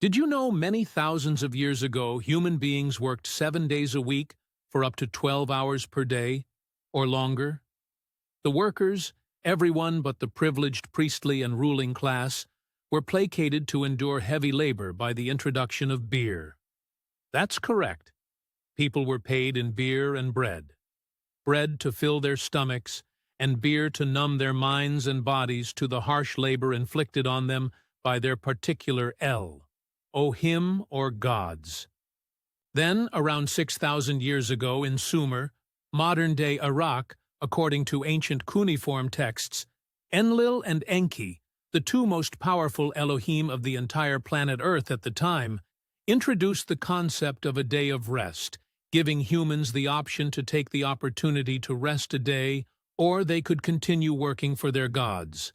Did you know many thousands of years ago human beings worked 7 days a week for up to 12 hours per day, or longer? The workers, everyone but the privileged priestly and ruling class, were placated to endure heavy labor by the introduction of beer. That's correct. People were paid in beer and bread. Bread to fill their stomachs, and beer to numb their minds and bodies to the harsh labor inflicted on them by their particular Elohim or gods. Then, around 6,000 years ago in Sumer, modern-day Iraq, according to ancient cuneiform texts, Enlil and Enki, the two most powerful Elohim of the entire planet Earth at the time, introduced the concept of a day of rest, giving humans the option to take the opportunity to rest a day, or they could continue working for their gods.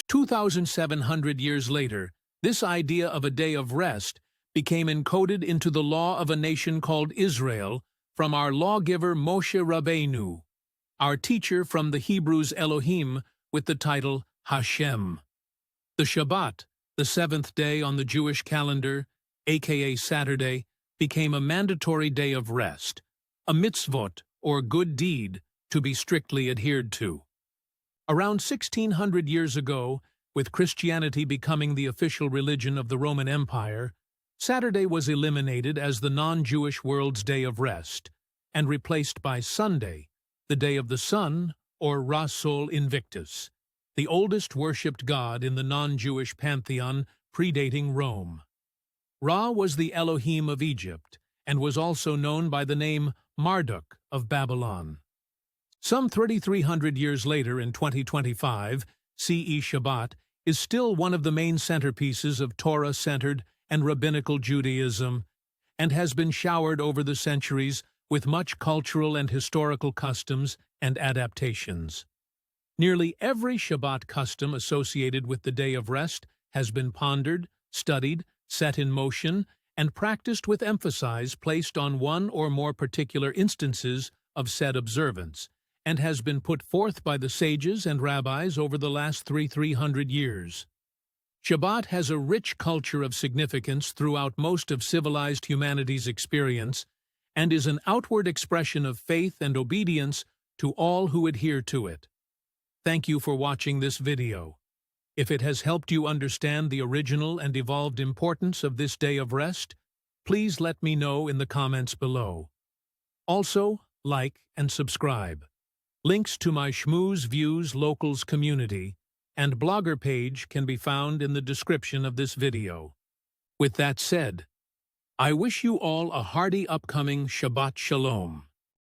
2,700 years later, this idea of a day of rest became encoded into the law of a nation called Israel from our lawgiver Moshe Rabbeinu, our teacher from the Hebrews Elohim with the title Hashem. The Shabbat, the seventh day on the Jewish calendar, aka Saturday, became a mandatory day of rest, a mitzvot, or good deed, to be strictly adhered to. Around 1,600 years ago, with Christianity becoming the official religion of the Roman Empire, Saturday was eliminated as the non-Jewish world's day of rest, and replaced by Sunday, the day of the sun, or Ra Sol Invictus, the oldest worshipped god in the non-Jewish pantheon predating Rome. Ra was the Elohim of Egypt, and was also known by the name Marduk of Babylon. Some 3,300 years later in 2025, CE Shabbat is still one of the main centerpieces of Torah-centered and rabbinical Judaism, and has been showered over the centuries with much cultural and historical customs and adaptations. Nearly every Shabbat custom associated with the day of rest has been pondered, studied, set in motion, and practiced with emphasis placed on one or more particular instances of said observance, and has been put forth by the sages and rabbis over the last 300 years. Shabbat has a rich culture of significance throughout most of civilized humanity's experience, and is an outward expression of faith and obedience to all who adhere to it. Thank you for watching this video. If it has helped you understand the original and evolved importance of this day of rest, please let me know in the comments below. Also, like and subscribe. Links to my Schmooze Views Locals community and blogger page can be found in the description of this video. With that said, I wish you all a hearty upcoming Shabbat Shalom.